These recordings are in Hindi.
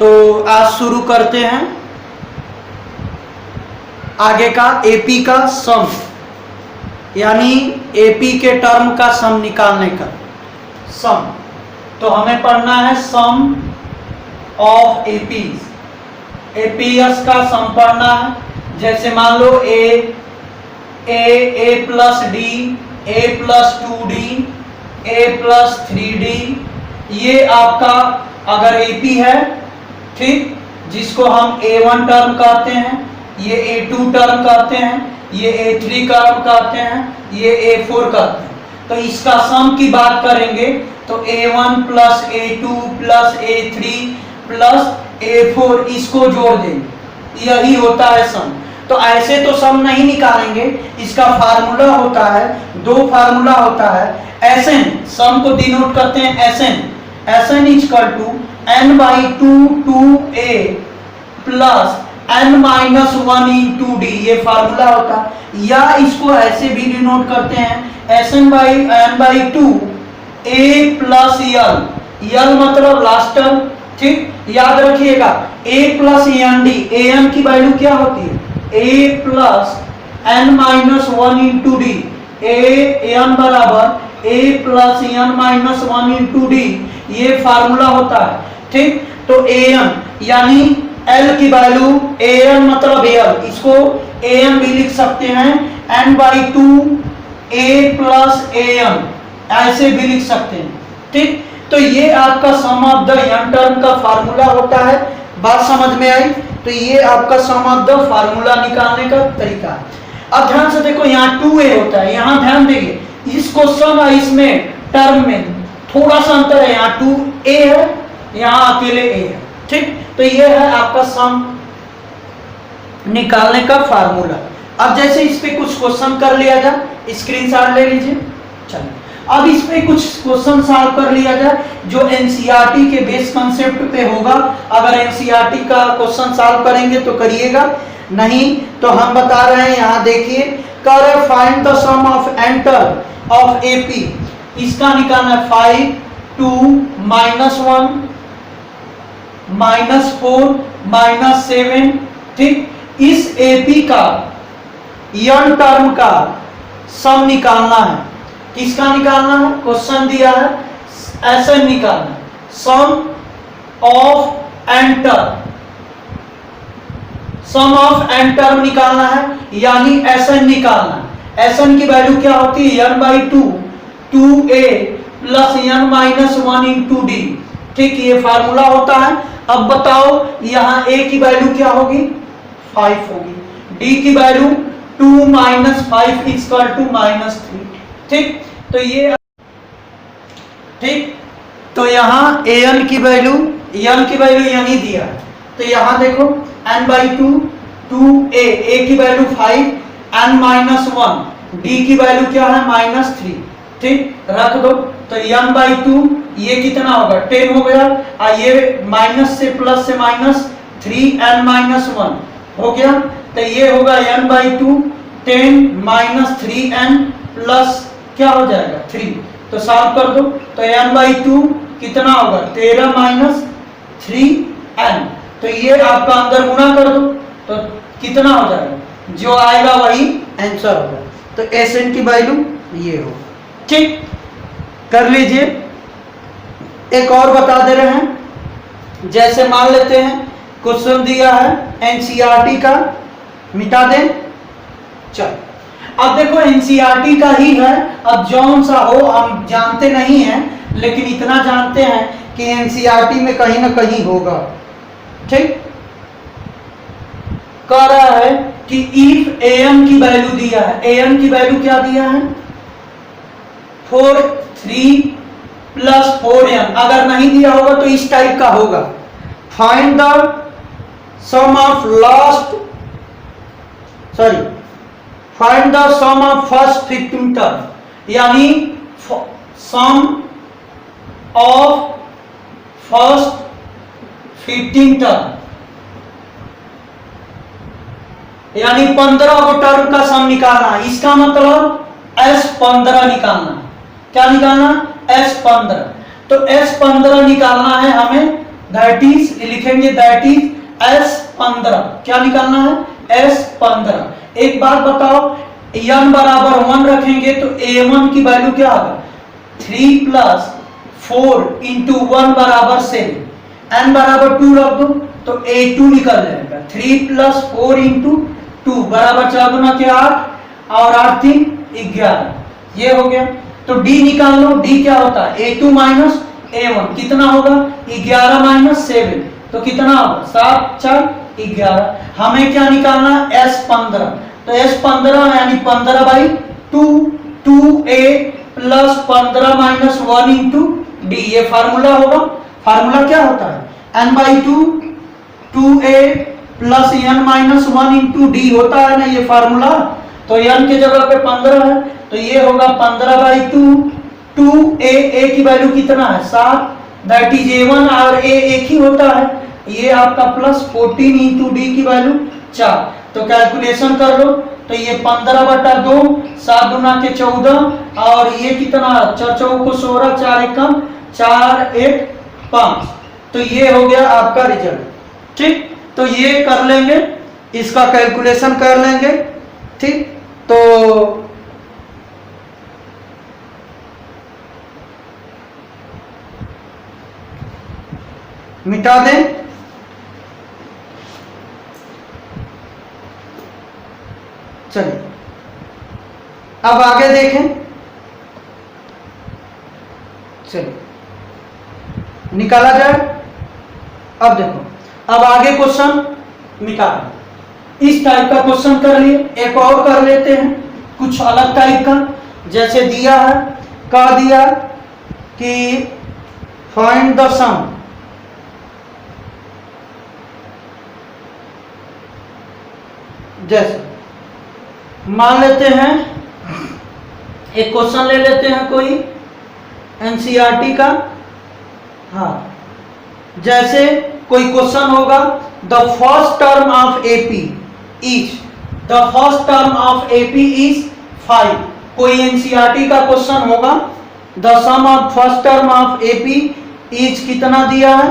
तो आज शुरू करते हैं आगे का एपी का सम, यानी एपी के टर्म का सम निकालने का सम। तो हमें पढ़ना है सम ऑफ एपीएस का सम पढ़ना है। जैसे मान लो ए प्लस डी, ए प्लस 2d, ए प्लस 3d, ये आपका अगर एपी है, ठीक, जिसको हम A1 टर्म कहते हैं, ये A2 टर्म कहते हैं, ये A3 टर्म कहते हैं, ये A4 कहते हैं। तो इसका सम की बात करेंगे तो A1 plus A2 plus A3 plus A4 इसको जोड़ देंगे, यही होता है सम। तो ऐसे तो सम नहीं निकालेंगे, इसका फार्मूला होता है, दो फार्मूला होता है। Sn सम को डिनोट करते हैं Sn equal to n by 2a plus n minus 1 into d, ये फार्मूला होता है। या इसको ऐसे भी डिनोट करते हैं Sn by n by 2 a plus l मतलब लास्ट टर्म, ठीक, याद रखिएगा a plus n d, n की वैल्यू क्या होती है a plus n minus 1 into d, n बराबर a plus n minus 1 into d, ये फार्मूला होता है, ठीक। तो an यानी l की वैल्यू, an मतलब l, इसको an भी लिख सकते हैं n by 2 a plus an, ऐसे भी लिख सकते हैं, ठीक। तो ये आपका सम ऑफ द n टर्म का फार्मूला होता है। बात समझ में आई? तो ये आपका सम ऑफ द फार्मूला निकालने का तरीका है। अब ध्यान से देखो, यहाँ 2a होता है, यहाँ ध्यान देंगे इस क्वेश्चन और इसमें टर्म में थोड़ा सा अंतर है, यहाँ 2a है, यहाँ अकेले a है, ठीक। तो ये है आपका सम निकालने का फार्मूला। अब जैसे इस पे कुछ क्वेश्चन कर लिया जाए, स्क्रीनशॉट ले लीजिए। चलिए अब इस पे कुछ क्वेश्चन सॉल्व कर लिया जाए जो एनसीईआरटी के बेस कॉन्सेप्ट पे होगा। अगर एनसीईआरटी का क्वेश्चन सॉल्व करेंगे तो करिएगा, नहीं तो हम बता रहे हैं, यहाँ देखिए, कर find the sum of enter of AP, इसका निकालना है 5 2 -1 -4 -7, ठीक। इस एपी का यन टर्म का सम निकालना है। किसका निकालना है? क्वेश्चन दिया है ऐसे निकालना है, सम ऑफ एन टर्म निकालना है, यानी Sn निकालना है। Sn की वैल्यू क्या होती है? n by 2a plus n minus 1 into D, ठीक, ये फार्मूला होता है। अब बताओ यहाँ a की वैल्यू क्या होगी? 5 होगी, d की वैल्यू 2 माइनस 5 इक्वल टू -3, ठीक। तो ये, ठीक, तो यहाँ an की वैल्यू, n की वैल्यू यानी दिया है, तो यहाँ देखो n बाई 2a, a की वैल्यू 5, n माइनस 1, d की वैल्यू क्या है? -3, ठीक, रख दो। तो n बाई 2 ये कितना होगा? 10 हो गया, और ये माइनस से प्लस से -3 n माइनस 1 हो गया। तो ये होगा n by 2 10 minus 3n plus क्या हो जाएगा 3। तो सॉल्व कर दो, तो n बाई 2 कितना होगा? 13 माइनस 3n। तो ये आपका अंदर गुणा कर दो तो कितना हो जाएगा? जो आएगा वही आंसर होगा। तो Sn की वैल्यू ये हो, ठीक, कर लीजिए। एक और बता दे रहे हैं, जैसे मान लेते हैं क्वेश्चन दिया है एनसीईआरटी का, मिटा दें। चल अब देखो एनसीईआरटी का ही है, अब जौन सा हो हम जानते नहीं हैं, लेकिन इतना जानते हैं कि एनसीईआरटी में कहीं ना कहीं होगा, ठीक। कह रहा है कि इफ an की वैल्यू दिया है, an की वैल्यू क्या दिया है? 3 प्लस 4n, अगर नहीं दिया होगा तो इस टाइप का होगा, find the sum of find the sum of first 15 term, यानी सम ऑफ फर्स्ट 15 टर्म, यानी 15 को टर्म का सम निकालना है। इसका मतलब S15 निकालना है। क्या निकालना? S15। तो S15 निकालना है हमें, दैट इज लिखेंगे दैट इज S15। क्या निकालना है? S15। एक बात बताओ, n बराबर 1 रखेंगे तो A1 की वैल्यू क्या होगा? 3 प्लस 4 इंटू 1 बराबर 7। n बराबर 2 रख दो तो A2 निकल जाएगा। 3 प्लस 4 इंटू 2 बराबर 4 दूना के 8 और 8 3 11। ये हो गया। तो D निकाल लो। D क्या होता है? A2 माइनस A1 कितना होगा? 11 माइनस 7 तो कितना होगा? 7 4 11। हमें क्या निकालना? S15। तो S15 यानी 15/2 2A plus 15 minus 1 into d. ये फार्मूला होगा। फार्मूला क्या होता है? n/2 2A plus n minus 1 into D होता है ना ये फार्मूला। तो n के जगह पे 15 है तो ये होगा 15/2 2A। A की वैल्यू कितना है? 7 दैट इज A1 और A एक ही होता है। ये आपका प्लस 14 इंटू डी की वैल्यू 4। तो कैलकुलेशन कर लो तो ये 15/2 7 दूना के 14 और ये कितना? 4 चौको 16 4 एकम 4 1 5। तो ये हो गया आपका रिजल्ट। ठीक, तो ये कर लेंगे, इसका कैलकुलेशन कर लेंगे। ठीक, तो मिटा दें। चलिए अब आगे देखें। चलिए निकाला जाए। अब देखो, अब आगे क्वेश्चन निकालें। इस टाइप का क्वेश्चन कर लिए, एक और कर लेते हैं कुछ अलग टाइप का। जैसे दिया है, क्या दिया कि फाइंड द सम जैसे मान लेते हैं एक क्वेश्चन ले लेते हैं कोई एनसीईआरटी का। हाँ, जैसे कोई क्वेश्चन होगा the first term of AP is, the first term of AP is 5। कोई एनसीईआरटी का क्वेश्चन होगा the sum of first term of AP is कितना दिया है?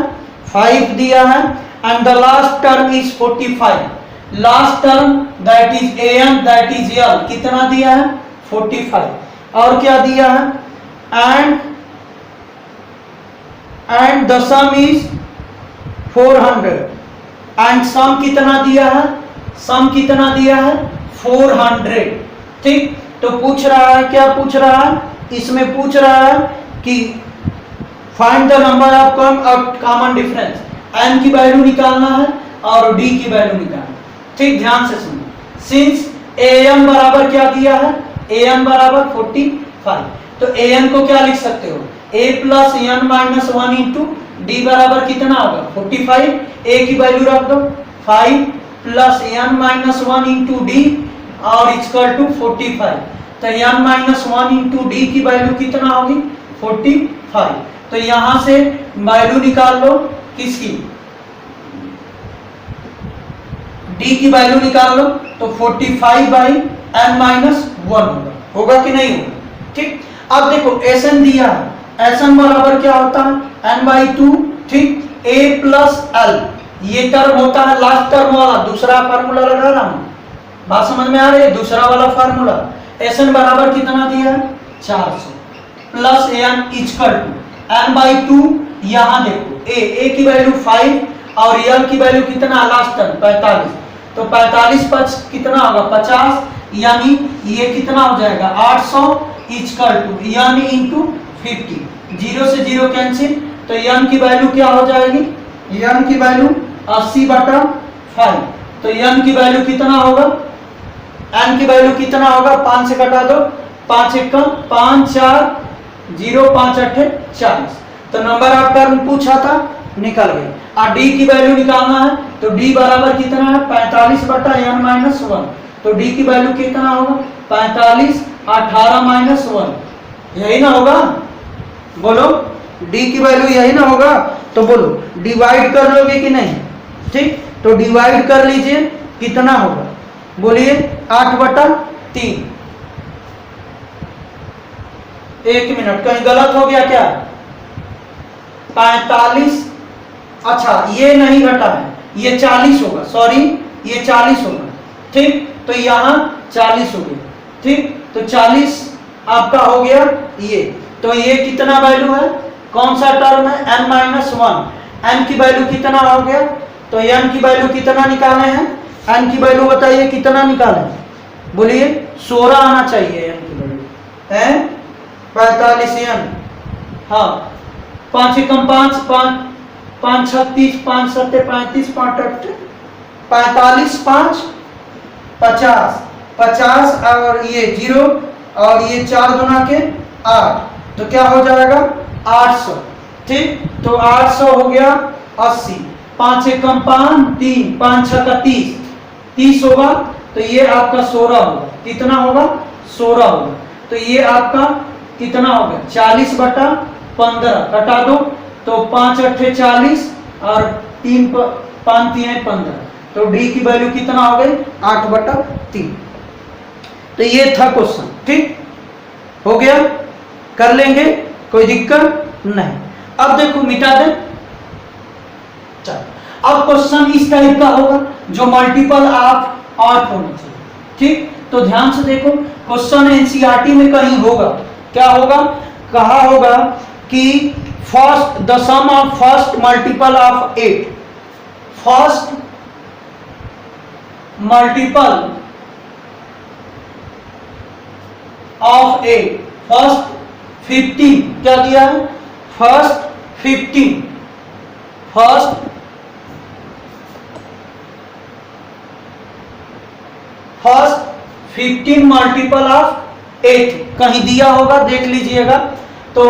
5 दिया है and the last term is 45। Last term that is an that is l कितना दिया है? 45। और क्या दिया है? And the sum is 400 and sum कितना दिया है? सम कितना दिया है? 400। ठीक, तो पूछ रहा है, क्या पूछ रहा है? इसमें पूछ रहा है कि find the number of common difference. n की वैल्यू निकालना है और d की वैल्यू निकालना है। ठीक, ध्यान से सुनो। सिंस an बराबर क्या दिया है? an बराबर 45। तो an को क्या लिख सकते हो? a plus n minus 1 into D बराबर कितना होगा? 45। a की वैल्यू रख दो 5 plus n minus 1 into D और इक्वल टू 45। तो n माइनस 1 इंटू डी की वैल्यू कितना होगी? 45। तो यहां से वैल्यू निकाल लो किसकी? d की वैल्यू निकाल लो तो 45/n माइनस 1 होगा कि नहीं होगा? ठीक, अब देखो Sn दिया है। Sn बराबर क्या होता है? n/2। ठीक, a प्लस l ये टर्म होता है लास्ट टर्म वाला। दूसरा फार्मूला लगा रहा हूं, बात समझ में आ रही है? दूसरा वाला फार्मूला Sn बराबर कितना दिया है? 400 plus n equal to n/2। यहां देखो a की वैल्यू 5 और l की वैल्यू कितना? Last term 45। तो 45 5 कितना होगा? 50। यानी ये कितना हो जाएगा? 800 इक्वल टू यानी इंटू 50। 0 से 0 कैंसिल। तो n की वैल्यू क्या हो जाएगी? n की वैल्यू 80/5। तो n की वैल्यू कितना होगा? n की वैल्यू कितना होगा? 5 से घटा दो, 5 1 5 4 0 5 8 40। तो नंबर ऑफ टर्म पूछा था, निकल गए। और d की वैल्यू निकालना है तो d बराबर कितना है? 45/n minus 1। तो d की वैल्यू कितना होगा? 45 18 माइनस 1। यही ना होगा? बोलो, d की वैल्यू यही ना होगा? तो बोलो डिवाइड कर लोगे कि नहीं? ठीक, तो डिवाइड कर लीजिए, कितना होगा? बोलिए 8/3। एक मिनट, कहीं गलत हो गया क्या? 45 अच्छा ये नहीं घटा है, ये 40 होगा, सॉरी ये 40 होगा, ठीक। तो यहाँ 40 हो गया, ठीक। तो 40 आपका हो गया ये। तो ये कितना वैल्यू है, कौन सा टर्म है, n-1। n की वैल्यू कितना हो गया, तो n की वैल्यू कितना निकाले हैं, n की वैल्यू बताइए कितना निकाले, बोलिए 16 आना चाहिए n की वैल्यू है, 45 n। हाँ 5 एकम 5, 5 36, 5 7 35, 5 8 45, 5 50, 50 और ये 0 और ये 4 गुना के 8, तो क्या हो जाएगा 800, ठीक। तो 800 हो गया 80, 5 एकम 5 3, 5 6 का 30, 30 होगा, तो ये आपका 16 होगा, कितना होगा 16 होगा। तो ये आपका कितना होगा 40/15, कटा दो, तो 5 8 40 और 3 5 3 15, तो डी की वैल्यू कितना हो गई 8/3। तो ये था क्वेश्चन, ठीक हो गया, कर लेंगे कोई दिक्कत नहीं। अब देखो मिटा दे, चलो अब क्वेश्चन इस टाइप का होगा जो मल्टीपल ऑफ 8 होना चाहिए, ठीक। तो ध्यान से देखो, क्वेश्चन एनसीईआरटी में कहीं होगा, क्या होगा, कहा होगा कि first the sum of first multiple of 8, first multiple of 8, first 15, क्या दिया है first 15, first first 15 multiple of 8 कहीं दिया होगा, देख लीजिएगा। तो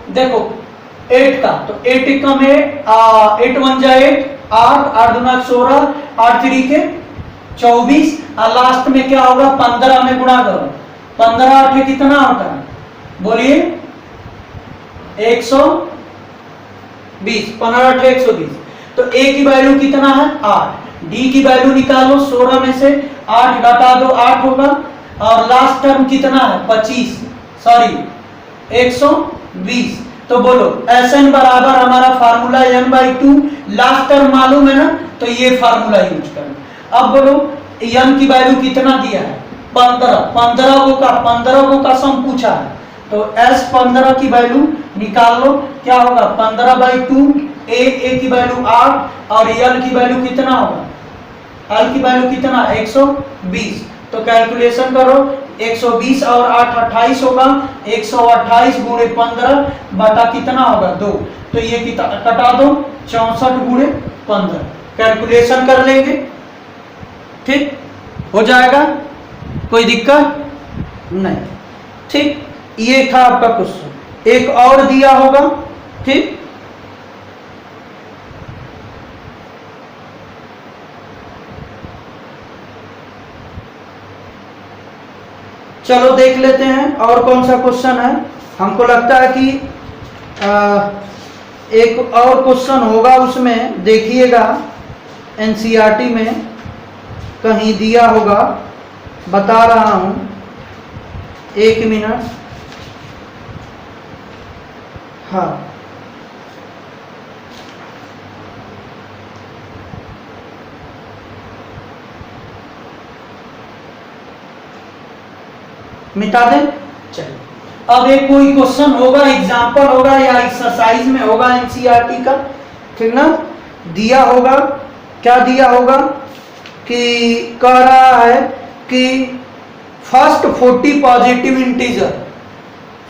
देखो 8 का, तो 8 एकम 8 1 जा 8, 8 8 2 16, 8 3 के 24, और लास्ट में क्या होगा 15 में गुणा करो, 15 8 कितना होता है, बोलिए 120, 15 8 120। तो a की वैल्यू कितना है 8, d की वैल्यू निकालो, 16 में से 8 घटा दो 8 होगा, और लास्ट टर्म कितना है 25, सॉरी 120। तो बोलो Sn बराबर हमारा फार्मूला n/2, लास्ट टर्म मालूम है ना, तो ये फार्मूला यूज करना। अब बोलो n की वैल्यू कितना दिया है 15, 15 को सम पूछा है, तो S15 की वैल्यू निकाल लो, क्या होगा 15/2, a की वैल्यू 8 और l की वैल्यू कितना होगा, l की वैल्यू कितना 120। तो कैलकुलेशन करो, 120 और 8 28 होगा, 128 गुणे 15 बटा कितना होगा 2, तो ये कटा दो 64 गुणे 15, कैलकुलेशन कर लेंगे, ठीक हो जाएगा, कोई दिक्कत नहीं, ठीक। ये था आपका क्वेश्चन, एक और दिया होगा, ठीक। चलो देख लेते हैं और कौन सा क्वेश्चन है। हमको लगता है कि एक और क्वेश्चन होगा, उसमें देखिएगा एनसीईआरटी में कहीं दिया होगा, बता रहा हूं, 1 मिनट। हाँ मिटा दें, चलिए। अब एक कोई क्वेश्चन होगा, एग्जाम्पल होगा या एक्सरसाइज में होगा एनसीईआरटी का, ठीक ना, दिया होगा, क्या दिया होगा कि कह रहा है कि first 40 positive integer,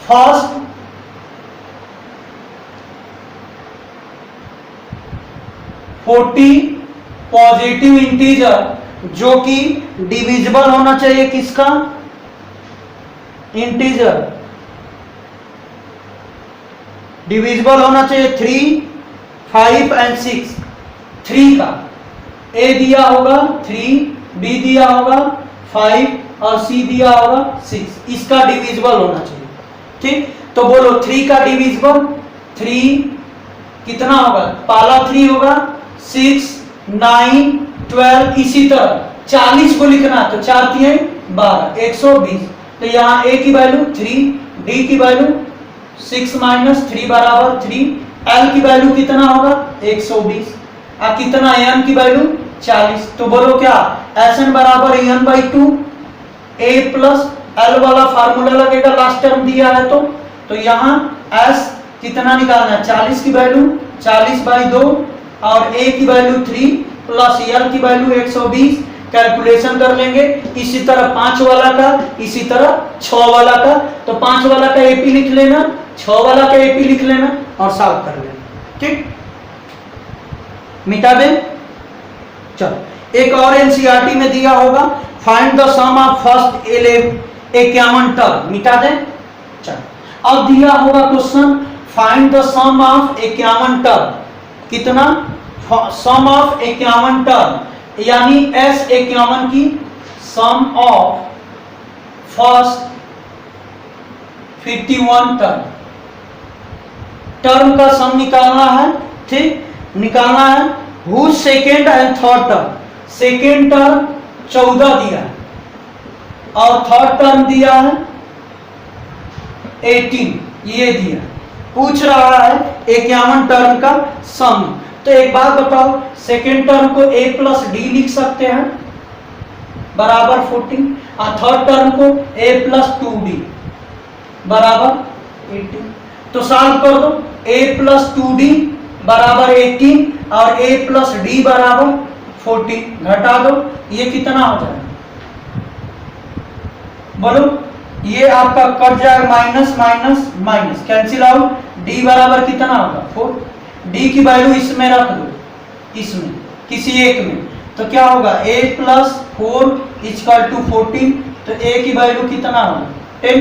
first 40 positive integer जो कि डिविजिबल होना चाहिए किसका, इंटीजर डिविजिबल होना चाहिए 3, 5 एंड 6, 3 का a दिया होगा 3, b दिया होगा 5 और c दिया होगा 6, इसका डिविजिबल होना चाहिए, ठीक। तो बोलो 3 का डिविजिबल 3 कितना होगा, पहला 3 होगा 6 9 12, इसी तरह 40 को लिखना, तो 4 3 12, 120। तो यहाँ a की वैल्यू 3, d की वैल्यू 6 - 3 बराबर 3, एल की वैल्यू कितना होगा 120, कितना एन की वैल्यू 40। तो बोलो क्या एस एन बराबर n by 2 a plus l वाला फार्मूला लगेगा लास्ट टर्म दिया है तो यहाँ एस कितना निकालना है 40 की वैल्यू 40 बाई 2 और ए की वैल्यू 3 प्लस एल की वैल्यू 120 कैलकुलेशन कर लेंगे। इसी तरह 5 वाला का, इसी तरह 6 वाला का। तो 5 वाला का एपी लिख लेना, 6 वाला का एपी लिख लेना और सॉल्व कर लेना। ठीक, मिटा दे। चलो एक और एनसीईआरटी में दिया होगा, find the sum of first 51 term, मिटा दे। चलो अब दिया होगा question, find the sum of 51 term, कितना सम ऑफ 51 टर्म यानी एस 51 की सम ऑफ फर्स्ट 51 टर्म का सम निकालना है। ठीक, निकालना है। Who second and third term, second term 14 दिया है और थर्ड टर्म दिया है 18, ये दिया। पूछ रहा है 51 टर्म का सम। तो एक बात बताओ, सेकेंड टर्म को a प्लस डी लिख सकते हैं बराबर 14 और थर्ड टर्म को a प्लस 2d बराबर 18। तो सॉल्व कर दो, a प्लस 2d बराबर 18 और a प्लस d बराबर 14, घटा दो, ये कितना हो जाएगा बोलो। ये आपका कट जाएगा, minus minus minus cancel out, d बराबर कितना होगा 4। d की वैल्यू इसमें रख दो, इसमें किसी एक में, तो क्या होगा a प्लस 4 इक्वल टू 14। तो a की वैल्यू कितना होगा 10,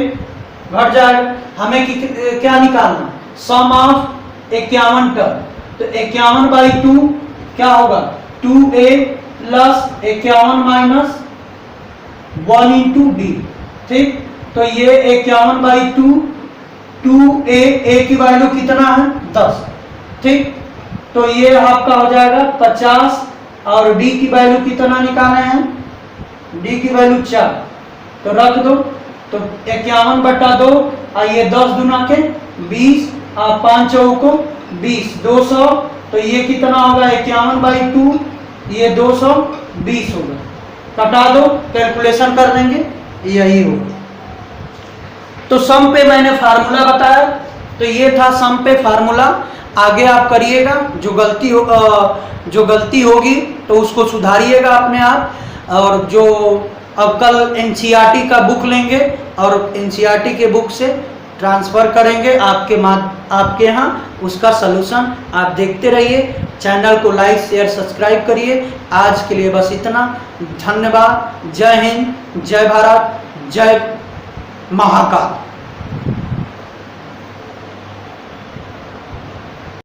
घट जाएगा। हमें क्या निकालना, सम ऑफ 51 टर्म। तो 51 बाई 2 क्या होगा 2a plus 51 minus 1 into D. ठीक, तो ये 51 बाई 2a की वैल्यू कितना है 10। ठीक, तो ये आपका हो जाएगा 50 और d की वैल्यू कितना निकाले हैं, d की वैल्यू 4, तो रख दो। तो 51 बटा 2 और ये 10 दुना के 20 और 5 चौको 20, 200। तो ये कितना होगा 51 बाई 2, ये 220 होगा। कटा दो, कैलकुलेशन कर लेंगे, यही होगा। तो सम पे मैंने फार्मूला बताया, तो ये था सम पे फार्मूला। आगे आप करिएगा, जो गलती होगी तो उसको सुधारिएगा अपने आप। और जो अब कल एनसीईआरटी का बुक लेंगे और एनसीईआरटी के बुक से ट्रांसफ़र करेंगे आपके यहाँ, उसका सलूशन आप देखते रहिए। चैनल को लाइक शेयर सब्सक्राइब करिए। आज के लिए बस इतना, धन्यवाद। जय हिंद, जय भारत, जय महाकाल।